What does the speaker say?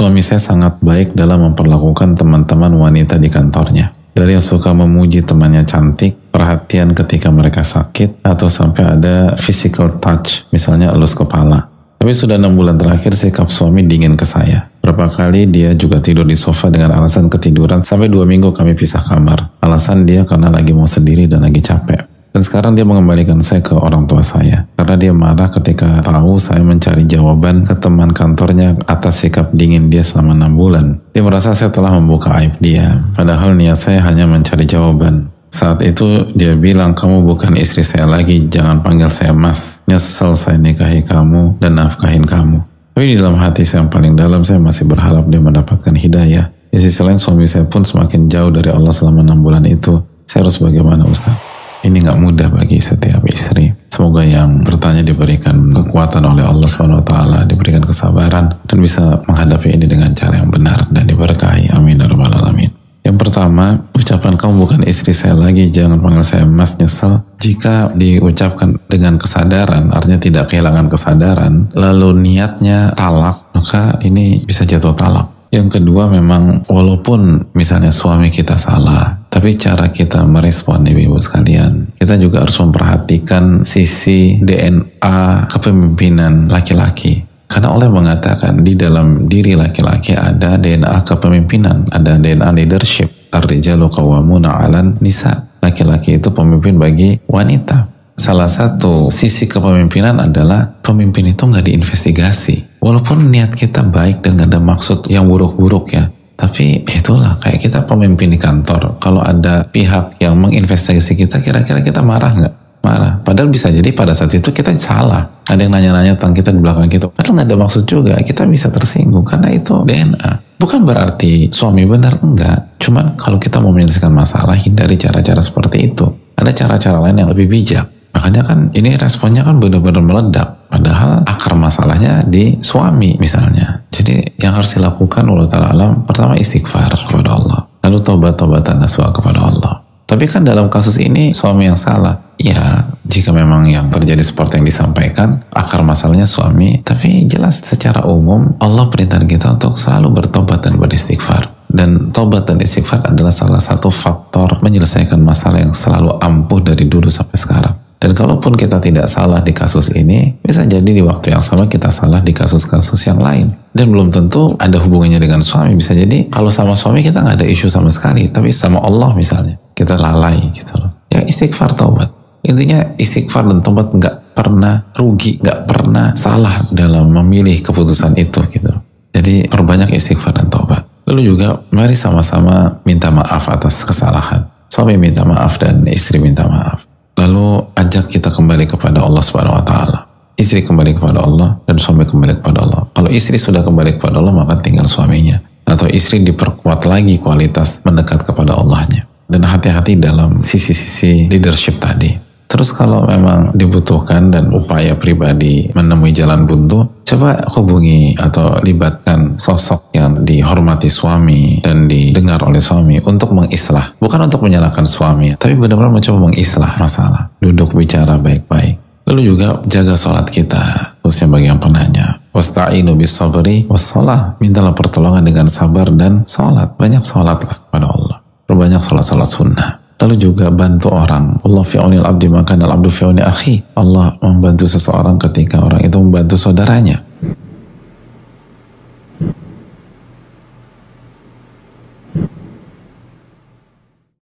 Suami saya sangat baik dalam memperlakukan teman-teman wanita di kantornya. Dari yang suka memuji temannya cantik, perhatian ketika mereka sakit, atau sampai ada physical touch, misalnya elus kepala. Tapi sudah 6 bulan terakhir sikap suami dingin ke saya. Berapa kali dia juga tidur di sofa dengan alasan ketiduran, sampai 2 minggu kami pisah kamar. Alasan dia karena lagi mau sendiri dan lagi capek. Dan sekarang dia mengembalikan saya ke orang tua saya. Karena dia marah ketika tahu saya mencari jawaban ke teman kantornya atas sikap dingin dia selama 6 bulan. Dia merasa saya telah membuka aib dia. Padahal niat saya hanya mencari jawaban. Saat itu dia bilang, kamu bukan istri saya lagi, jangan panggil saya mas. Nyesel saya nikahi kamu dan nafkahin kamu. Tapi di dalam hati saya yang paling dalam, saya masih berharap dia mendapatkan hidayah. Di sisi lain suami saya pun semakin jauh dari Allah selama 6 bulan itu. Saya harus bagaimana Ustaz? Ini gak mudah bagi setiap istri. Semoga yang bertanya diberikan kekuatan oleh Allah SWT, diberikan kesabaran, dan bisa menghadapi ini dengan cara yang benar dan diberkahi. Amin ya rabbal alamin. Yang pertama, ucapan kamu bukan istri saya lagi, jangan panggil saya mas, nyesel. Jika diucapkan dengan kesadaran, artinya tidak kehilangan kesadaran, lalu niatnya talak, maka ini bisa jatuh talak. Yang kedua, memang walaupun misalnya suami kita salah, tapi cara kita merespon ibu-ibu sekalian, kita juga harus memperhatikan sisi DNA kepemimpinan laki-laki. Karena Allah mengatakan di dalam diri laki-laki ada DNA kepemimpinan, ada DNA leadership. Ar-rijalu qawwamuna 'alan nisa. Laki-laki itu pemimpin bagi wanita. Salah satu sisi kepemimpinan adalah pemimpin itu nggak diinvestigasi. Walaupun niat kita baik dan nggak ada maksud yang buruk-buruk ya, tapi itulah kayak kita pemimpin di kantor. Kalau ada pihak yang menginvestigasi kita, kira-kira kita marah nggak? Marah. Padahal bisa jadi pada saat itu kita salah. Ada yang nanya-nanya tentang kita di belakang kita. Padahal nggak ada maksud juga. Kita bisa tersinggung karena itu DNA. Bukan berarti suami benar, enggak. Cuman kalau kita mau menyelesaikan masalah, hindari cara-cara seperti itu. Ada cara-cara lain yang lebih bijak. Makanya kan ini responnya kan benar-benar meledak. Padahal akar masalahnya di suami misalnya. Jadi yang harus dilakukan Allah Ta'ala alam, pertama istighfar kepada Allah. Lalu taubat-taubatan nasuha kepada Allah. Tapi kan dalam kasus ini suami yang salah. Ya jika memang yang terjadi seperti yang disampaikan, akar masalahnya suami. Tapi jelas secara umum Allah perintah kita untuk selalu bertobat dan beristighfar. Dan tobat dan istighfar adalah salah satu faktor menyelesaikan masalah yang selalu ampuh dari dulu sampai sekarang. Dan kalaupun kita tidak salah di kasus ini, bisa jadi di waktu yang sama kita salah di kasus-kasus yang lain. Dan belum tentu ada hubungannya dengan suami. Bisa jadi kalau sama suami kita nggak ada isu sama sekali, tapi sama Allah misalnya kita lalai gitu loh. Ya istighfar, taubat. Intinya istighfar dan taubat nggak pernah rugi, nggak pernah salah dalam memilih keputusan itu gitu. Jadi perbanyak istighfar dan taubat. Lalu juga mari sama-sama minta maaf atas kesalahan. Suami minta maaf dan istri minta maaf. Lalu ajak kita kembali kepada Allah Subhanahu wa Ta'ala. Istri kembali kepada Allah dan suami kembali kepada Allah. Kalau istri sudah kembali kepada Allah, maka tinggal suaminya. Atau istri diperkuat lagi kualitas mendekat kepada Allahnya. Dan hati-hati dalam sisi-sisi leadership tadi. Terus kalau memang dibutuhkan dan upaya pribadi menemui jalan buntu, coba hubungi atau libatkan sosok yang dihormati suami dan didengar oleh suami untuk mengislah. Bukan untuk menyalahkan suami, tapi benar-benar mencoba mengislah masalah. Duduk bicara baik-baik. Lalu juga jaga sholat kita, khususnya bagi yang penanya. Wasta'inu bis sabri wassalah. Mintalah pertolongan dengan sabar dan sholat. Banyak sholatlah kepada Allah. Perbanyak sholat-sholat sunnah. Lalu juga bantu orang. Allah fi'aunil abdi maka al abdu fi'auni akhi. Allah membantu seseorang ketika orang itu membantu saudaranya.